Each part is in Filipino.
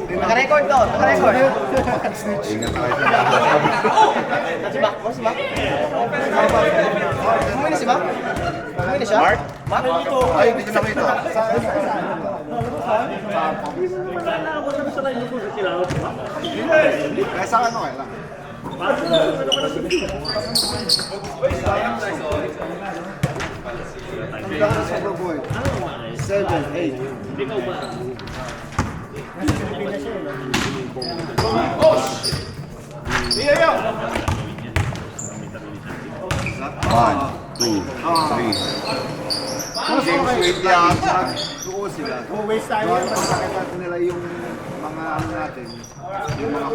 Naka-record to, naka-record. Ingat tayo. Si Mac, si Mac. Bumili si Mac? Bumili siya? Mark? Mark? Ay, hindi ko nakita. Kaya sa ano kaya lang? Super Boy. 7, 8. One, two, three. James Wade yata. Tuo sila. Waste tayo. Nakakita natin nila yung mga ano natin. Yung mga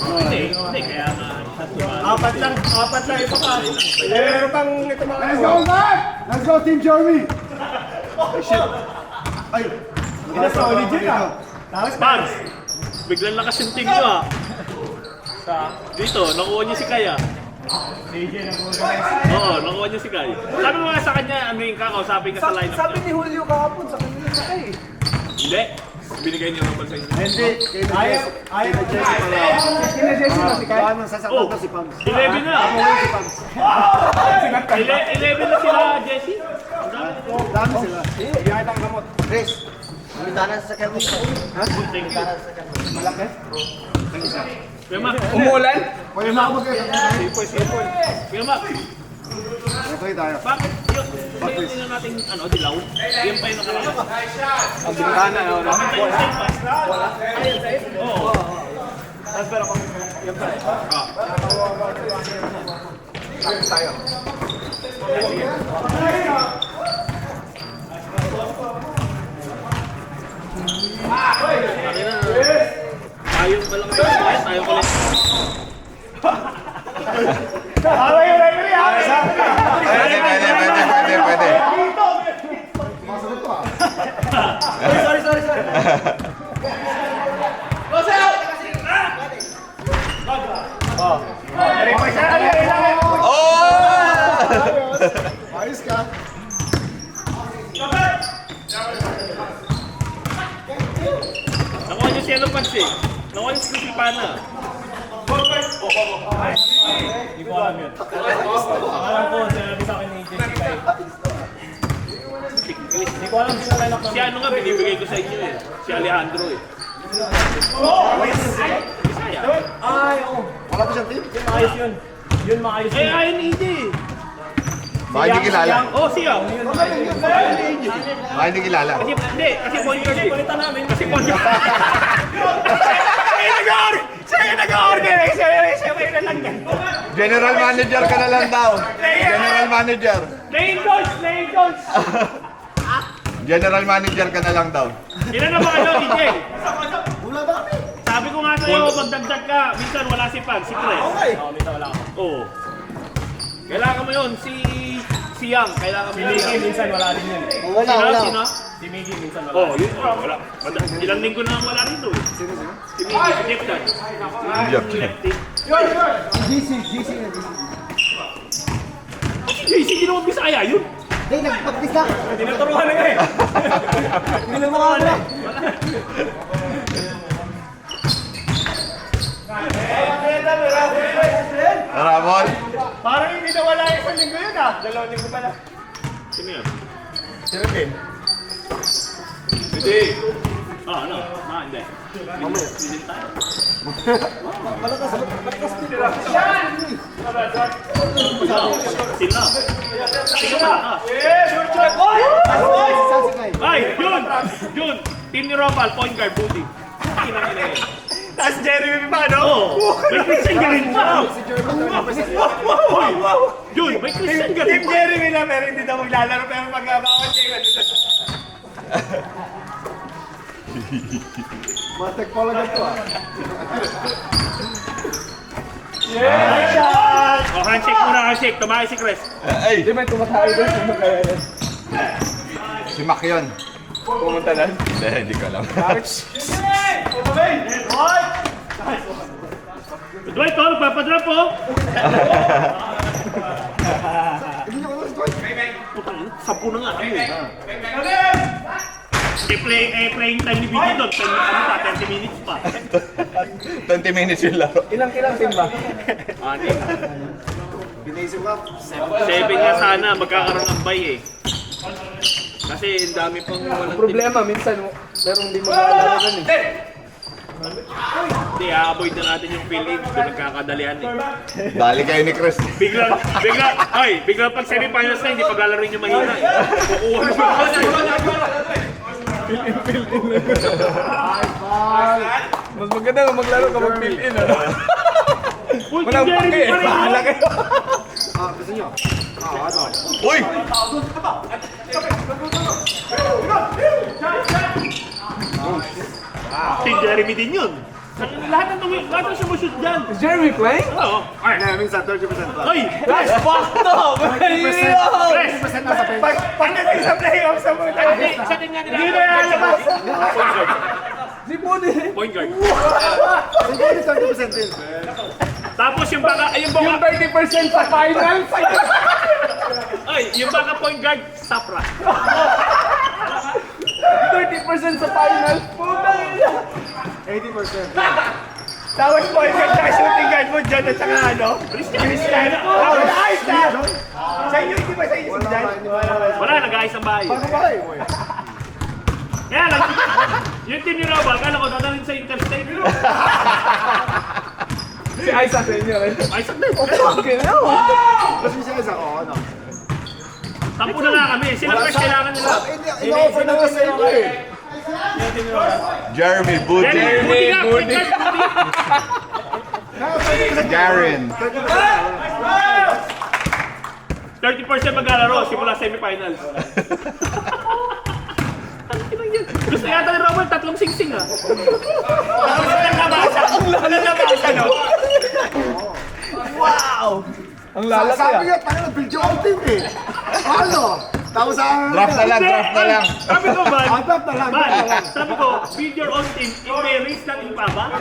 Hindi, kaya nga. Apat lang ipakalo. Meron pang ito mga... Let's go, man! Let's go, Team Jeremy! Ay, shit! Ay! Nasa origin ah. Tapos Pans! Biglang lakas yung team nyo ah. Dito, nakuha niyo si Kaya. Oo, nakuha niyo si Kaya. Sabi mo nga sa kanya, ano yung kakausapin ka sa lineup Sabi niya. ni Julio kahapon, sa kanila sa kay. Hindi. Binigay niyo naman sa inyo. Hindi, ayaw. Kina Jesse pala. Kina Jesse na si Kai. Paano sasaktan ko si Pams? 11 na. Ako rin si Pams. 11 na sila, Jesse. Dami sila. Biyaya tang gamot. Chris, Bintana sa sakyan mo. Ha? Bintana sa sakyan mo. malaki? Kuya Mac. Umulan? Pwede na ako mag-edit. Kuya Mac. Okay tayo. Bakit yung tingnan natin ano, dilaw? Yan pa yung nakalala. Ang bintana, ano? Bakit yung safe pass? Oo. Tayong walang tayo, tayong ulit. Away yung referee ah. Pwede. Sorry. Referee siya. Ano? Ayos ka. Nakuha niyo si ano Pans eh. Nakuha niyo si Pilipana. Hindi ko alam yun. Alam ko, sinabi sa akin ni Jesse Kai. Hindi ko alam sino line up Si ano nga, binibigay ko sa inyo eh. Si Alejandro eh. Bisaya. Ay, oo. Wala pa siyang team? Yun maayos yun. Yun maayos Eh, yun. ayun hindi. Baka hindi kilala. Oh, siya. Baka hindi kilala. Kasi, hindi, kasi point guard eh. Kulitan namin. Kasi point guard. Siya yung nag-organize. Siya yung lang yan. General manager ka na lang daw. General manager. Playing goals. General manager ka na lang daw. Ilan na ba ano, EJ? Wala ba kami? Sabi ko nga sa'yo, magdagdag ka. Minsan wala si Pag, si Chris. Okay. Oo, minsan wala ako. Oo. Kailangan mo yun, si Yang, kailangan mo Si Mickey, minsan wala din yun. Sino? Si Mickey, minsan wala. Oh, yun. Wala. Ilang linggo na wala rito eh. Sino? Si Miggy, si Jeff Dad. Lefty. GC. Si JC, di naman Bisaya yun. Hindi, nagpagtis ka. Tinuturuan na nga eh. Hindi na mga ano. Ramon. Parang hindi na wala isang linggo yun ah. 2 linggo pala. Sino yun? Sino din? Hindi. Ah, ano? Hindi. Mamaya. Hindi tayo. Sila. Sino pala ka? Ay, Jun! Team ni Ropal, point guard, booty. Kinang ina yun. Tapos Jeremy pa, no? Oo. May Christian Garin pa. Jun, may Christian Garin Team pa. Jeremy na, pero hindi daw maglalaro. Pero pag-abawat kayo, Matek pala ganito ah. Oh, handshake muna, handshake. Tumahay si Chris. Ay! Di ba tumatayo doon? Si Mac yun. Pumunta na. Hindi ko alam. Dwight, oh, nagpapadrop oh. Putang ina, 10 na nga kami. Playing time ni BG doon. 30 minutes pa. 20 minutes yung laro. Ilang team ba? Anim. Binaisip ka? 7 nga sana, magkakaroon ng buy eh. Kasi ang dami pang walang team. Problema, minsan, pero hindi mo naalala rin eh. Hindi, avoid na natin yung fill-in. Doon nagkakadalian eh. Dali kayo ni Chris. Bigla pag semi-finals na, hindi paglalaroin yung mahina eh. Kukuha Mas maganda kung maglaro ka mag-fill-in, ano? Uy, Walang Jeremy pake, pa rin! bahala kayo. Gusto nyo? Ano? Uy! Si Jeremy din yun. Lahat ng sumushoot dyan. Is Jeremy playing? Oo. Ay, Minsan 30% pa. Ay! That's fucked up! Press! 30% nasa bench. Pagdating sa playoffs sa mga tayo. Isa din nga nila. Di po din. Point guard. Siguro 30% din. Tapos yung baka, Yung 30% sa finals. yung baka point guard, Sapra. 30% sa finals. Puta nila. 80%. Tapos point guard sa shooting guard mo dyan at saka ano? Cristiano. Ayos na! Sa inyo, hindi ba sa inyo dyan? Wala, nag-aayos ang bahay. Paano ba eh? Kaya lang, yung team ni Robo, akala ko dadalhin sa interstate. Si Isaac sa inyo rin. Ay, sakit. Okay na. Mas minsan isa ko, ano? Sampu na nga kami. Sila first kailangan nila. Ino-offer na nga sa inyo eh. Jeremy, Budi, Buti nga, point guard, buti. Garen. 30% maglalaro, simula semifinals. Gusto yata ni Robert, 3 singsing ah. no? Wow! Ang lalaki Sabi ah. nga, tayo nag-build yung team eh. Ano? Tapos ang... Draft na lang, draft na lang. Sabi ko ba? Draft na lang. Sabi ko, build your own team. In may race lang yung paba.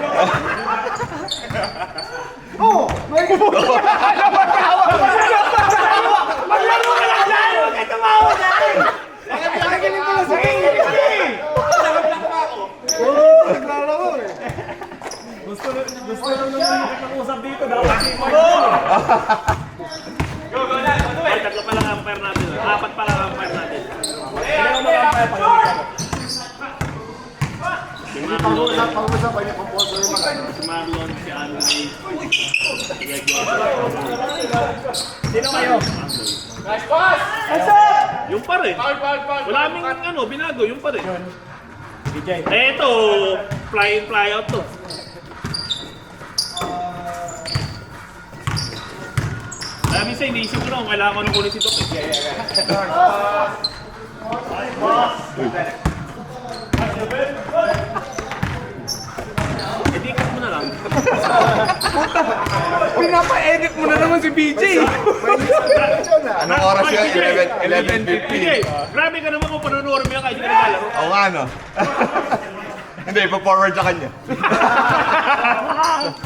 Oo! May... Maglaro ka lang dyan! Huwag ka tumawa dyan! Nagaling ko lang sa tingin ko eh! Oo, naglalaro eh. Gusto lang naman nakakausap dito. Dapat si Ay, 3 pa lang ang umpire natin. 4 pa lang ang umpire natin. Pag-usap pa niya pang-post yung mga... Si Marlon, si Andre, si Greg. Sino kayo? Yung pa rin. Wala aming binago, yung pa rin. DJ. Eh ito, fly in, fly out to. Kaya minsan iniisip ko na kung kailangan ko nung kunin si Doc eh. Edit mo na lang. Pinapa-edit mo na naman si BJ. Anong oras yun? 11:50. Hindi, grabe ka naman kung panunuorin mo yan kahit hindi ka naglalaro. Oo nga, no? Hindi, ipa-forward sa kanya.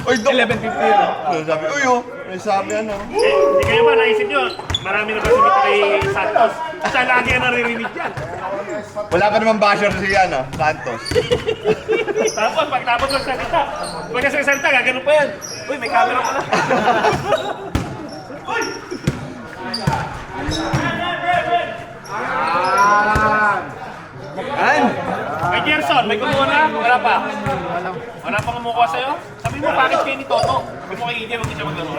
Uy, Dok! 11:50 yun. Sabi, uy, oh. May sabi ano. Hindi kayo ba naisip nyo, marami na ba sumita kay Santos? Siya lagi na naririnig yan. Wala pa naman basher si Santos. Tapos pagtapos ng salita, pag nasa salita, gagano pa yan. Uy, may camera pala. Uy! Yan. Kay Gerson, may kumuha na? Wala pa. Wala pa kumukuha sa'yo? Sabi mo, bakit kayo ni Toto? Sabi mo kay Iggy, huwag siya maglaro.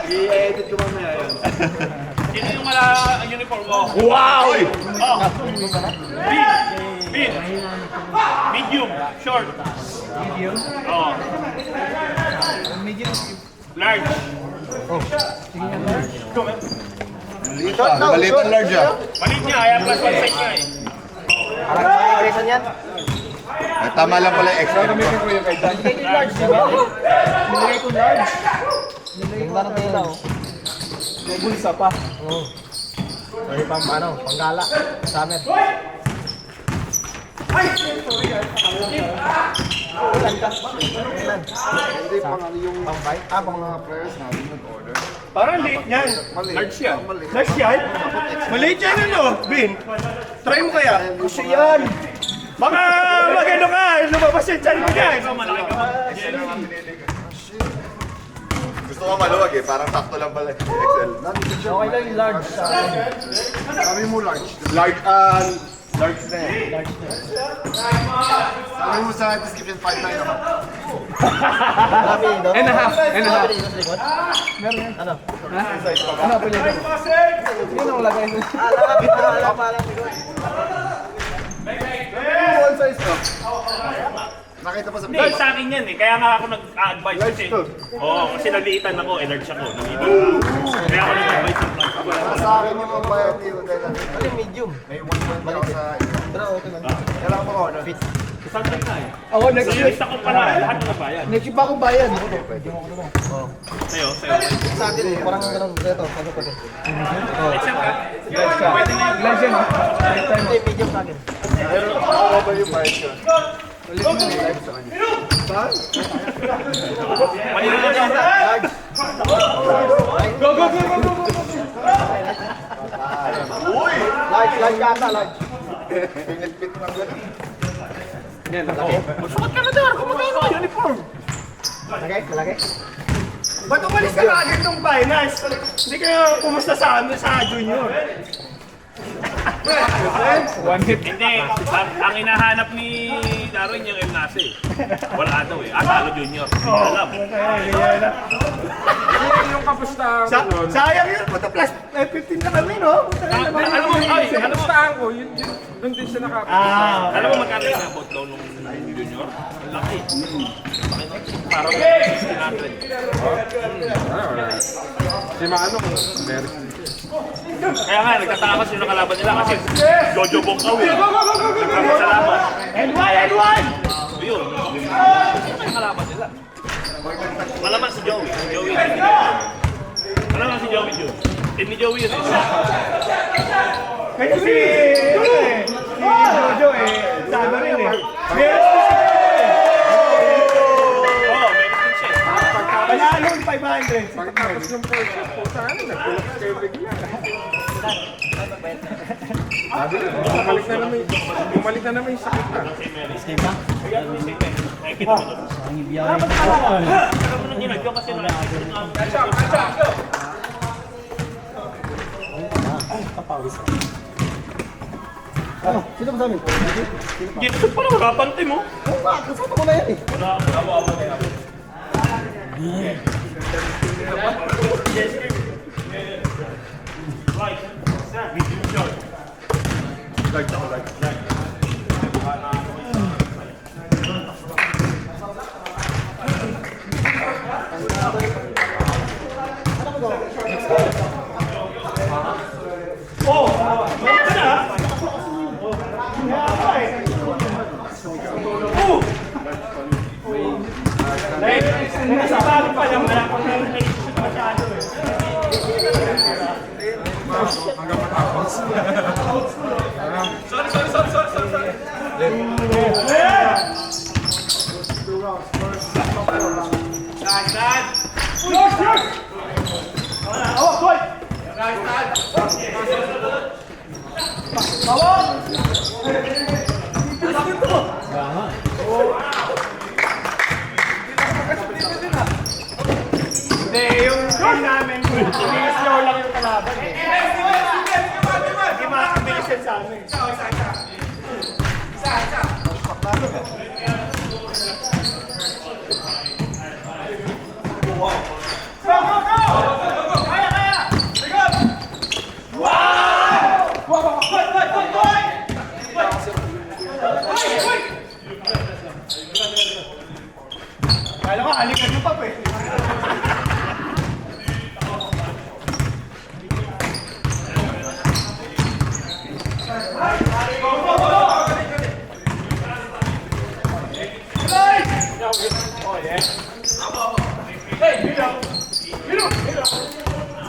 I-edit ko mamaya yun. Yun yung uniform mo. Wow! Oh. Big. Medium. Short. Medium. Oh. Medium. Large. Maliit ang large ah. Malit niya, kaya plus 1 size niya eh. Parang sa ingresan yan. Ay, tama lang pala yung extra. Gamitin ko yung kay Dan. Large, di ba? Nilagay ko large. Ganda ng tela oh. May bulsa pa. Oo. May panggala. Summer. Hindi, pang ano yung mga players natin nag-order. Parang late niyan. Mali. Large yan. Mali. Nice yan. Maliit yan ano, Bin. Try mo kaya. Kasi yan. Baka magano ka, lumabas yung chan mo yan. Ikaw malaki ka. Gusto ko maluwag eh, parang sakto lang pala. XL. Okay lang yung large sa akin. Sabi mo large. Large na eh. Sabi mo sa description 5'9" ako. And a half. One size ko. Nakita pa sa Hindi, sa akin yan eh. Kaya nga ako nag-advise kasi. Oo, kasi naliitan ako, large ako. Kaya ako nag-advise sa large. Sa akin yung mga bayan dito dahil ano yung medium? May 1.1 ako sa kailangan mo order. Saan ka na eh? Ako, So yung isa ko pala, lahat na bayan. nag-ship ako bayan. Sa'yo. Sa akin eh, parang ganun dito. Ano pa din? Exam ka? Pwede na yung Large yan. Hindi, medium sa akin. Pero ako ba yung price yun? Manila na yan. Large yata, large. Pinit-pit lang ganun. Sukat ka na dar, kumagano ka uniform. Malaki? Ba't umalis ka lagi itong finance? Hindi kayo kumusta sa amin sa junior? Hindi, ang hinahanap ni Darwin yung Emnase. Wala daw eh. Talo junior. Alam. Yung kapusta Sayang yun, puta plus 15 na kami, no? Alam mo, kapustahan ko, yun, doon din siya nakapusta. alam mo magkano yung abot daw nung junior? Laki. Parang 1,600. Si Mano, meron. Kaya nga, nagtataka kasi yung nakalaban nila kasi Jojo Bongkaw eh. Nagpapasalamat. NY! Yun. Yung nakalaban nila. Malaman si Joey. Malaman si Joey yun. Team ni Joey yun eh. Kasi si Jojo eh, sabi rin eh. Meron Oo, meron din siya eh. panalo yung 500. Pagkatapos ng first shot, puta ano, nagpulak kayo bigla. Bumalik na naman yung sakit na. Nakikita mo doon. Pero mo nang ginag yun kasi Sino ba sa amin? Gibson pa naman, kapante mo. Kasama ko na yan eh. Nasasabi pa lang, wala ko na naisip masyado eh. Hindi, yung team namin, slow lang yung kalaban eh. Hindi makakabilis yan sa amin. Kala ko, halikan nyo pa eh.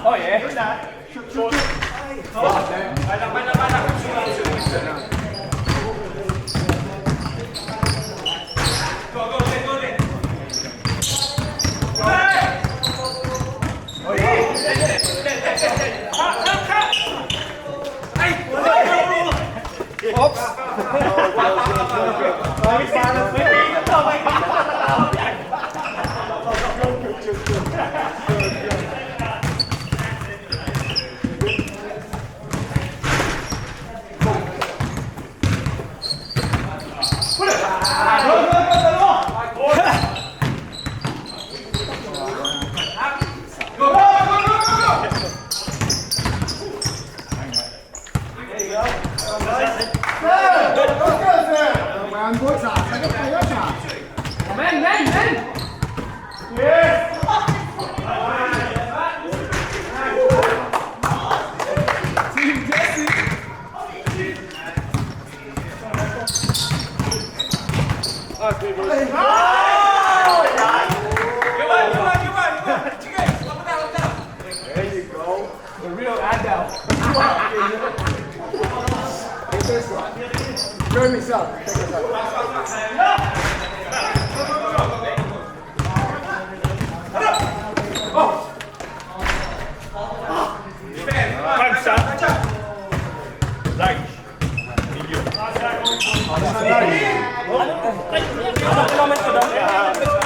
Oh yeah. Shoot.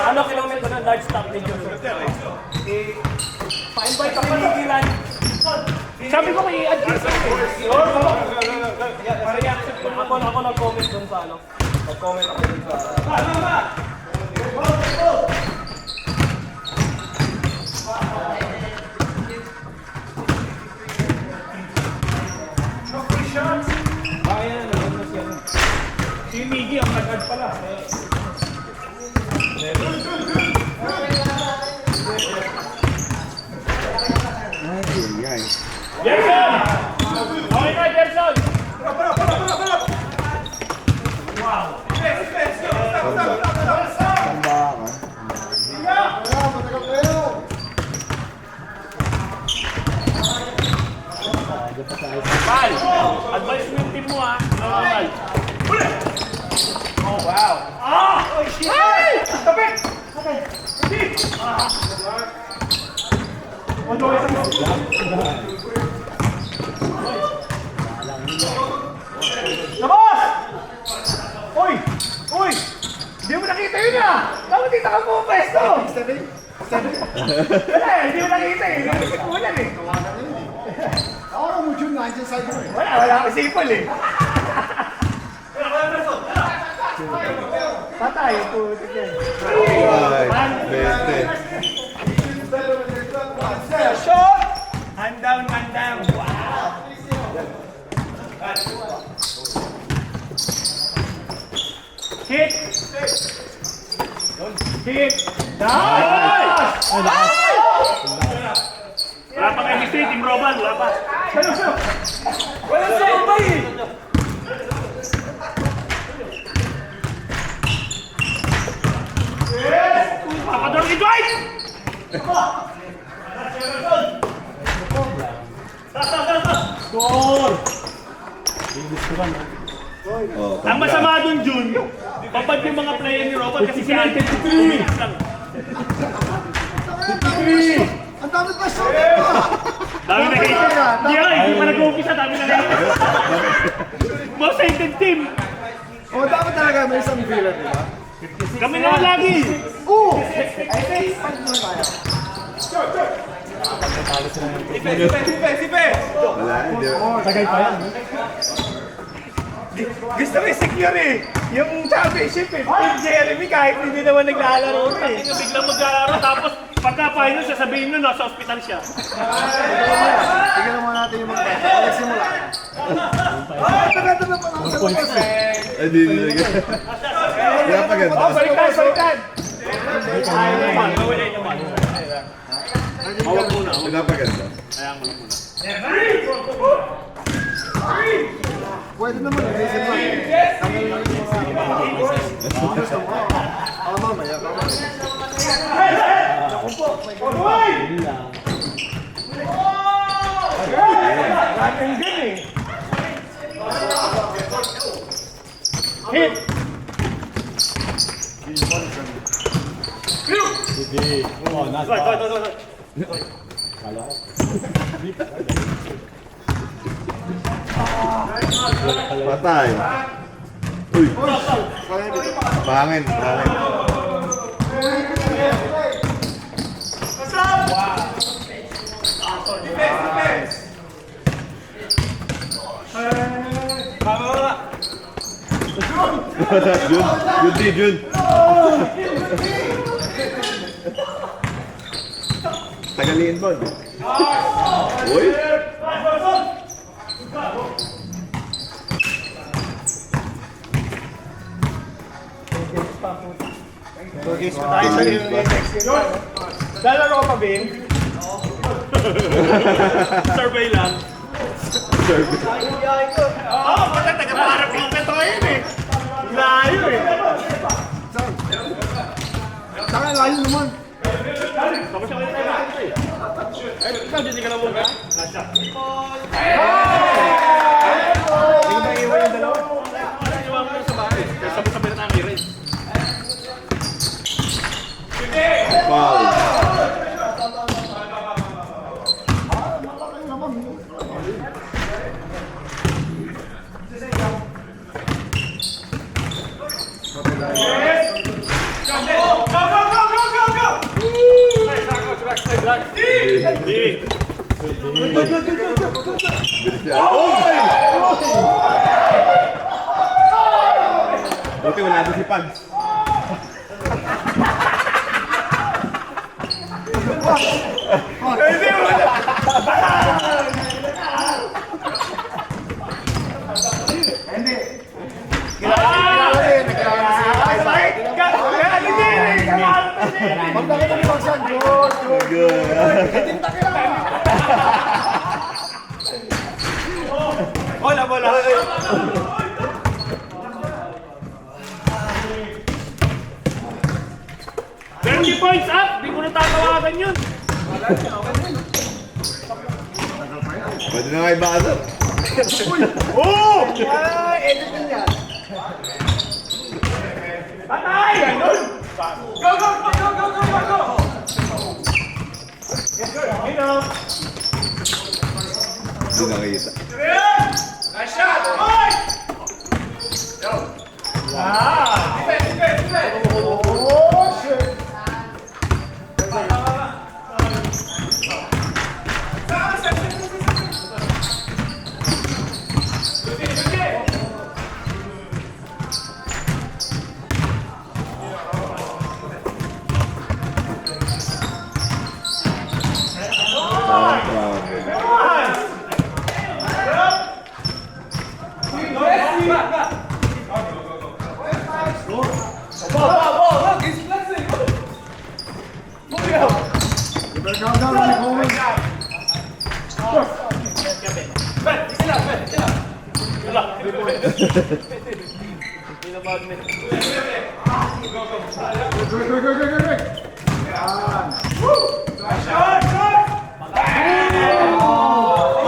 Ano kilometer doon? Large stop din yun. Pa-invite ako ng ilan. Sabi ko may i-add sa ako nag-comment doon sa ano. Nag-comment ako doon sa... Si Miggy ang nag-add pala. Gerson! Okay na, Gerson! Pal! Advice mo yung team mo ha. Pal! Oh, wow! Ah! Oh, shit! Hey! Kapit! Okay. Labas! Uy! Uy! Hindi mo nakita yun ah! Bakit dito ka pumapwesto? Wala eh, hindi mo nakita eh. Wala eh. Ako mo dyan na, andyan sa'yo eh. Wala ako sipol eh. Patay, putik yan. Shot! Hand down, man down. Wow! Hit! Hit! Nice! Wala pa kayo mistake, Team Roban, wala pa. Wala sa iba eh! Yes! Papador ni Dwight! Score! Ang masama dun, Jun, papad yung mga player ni Roban kasi si Alvin 53 lang. 53! Ang dami pa siya! Dami na kayo. Hindi pa nag-umpisa, dami na kayo. Most hated team. O, dapat talaga may isang filler, di ba? Kami naman lagi. Oo! I think, pag muna tayo. Sipe! Tagay pa yan. Gusto ko i-secure eh. Yung championship eh. Yung Jeremy kahit hindi naman naglalaro eh. Biglang maglalaro tapos pagka-final sasabihin nun nasa hospital siya. Tignan mo natin yung mga tayo. Pagsimula. Ay, taga na pa lang. Hindi. Kaya pa ganda. Oh, balikan! Ay, naman. Mawalay naman. Hawag muna. Kaya pa ganda. Pwede naman, reason lang. Tanggal lang yung gusto mo. Mamaya. Ating din eh. Hit! Patay. Uy. Bangin. Jun. Tagaliin ba? Uy. Tayo sa iyo next game. Lalaro ka pa, Ben? Survey lang. Oo, baka taga-parap yung peto yun eh. Layo eh. Saka layo naman. Tapos siya kayo tayo nakita eh. Ikaw, hindi ka na muna. Hindi ko ba iwan yung dalawa? Iwan mo sa bahay. Sabay-sabay na tayo rin. Foul. Buti wala doon si Pags. Hindi mo na! Hindi. Magdakit ang pagsan. Bola. 30 points up! Di ko natatawagan yun! Pwede na nga ibasa. Oo! Editing yan! Patay! Ganun! Go! Hindi nakikita. Nice shot! Boy! Defense! Oh, shit!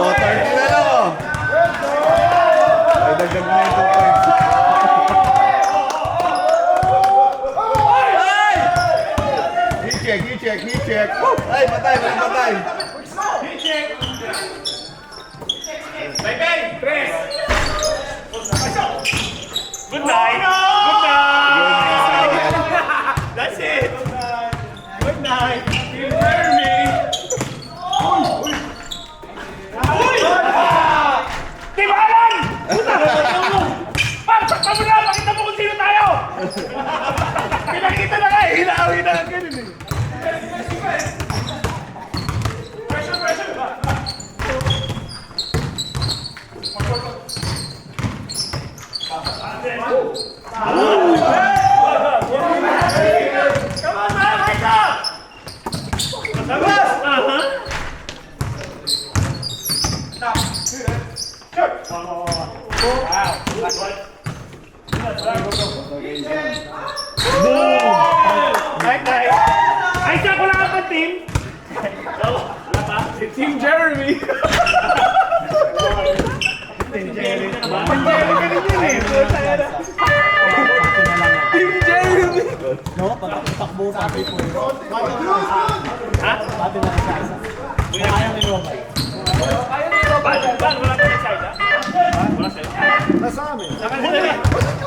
Oh, 30 na lang oh. Ay, dagdag na yung 2 points. Heat check. Ay, patay. Good night! That's it! Good night! You heard me! Tibalan! Pakita mo na! Pakita mo kung sino tayo! Pinakita na nga eh! Hinaawin na lang ganun eh! Pressure! Come on, man! Wake up! Ay, siya ko lang ang team! Team Jeremy! Team Jeremy ka rin yun eh! Team Jeremy! No, pagtakbo sa atin po. Ha? Pati na isa-isa. Kaya ni Robay. Ban, wala ka na side, ha? Nasa amin. Saka sila.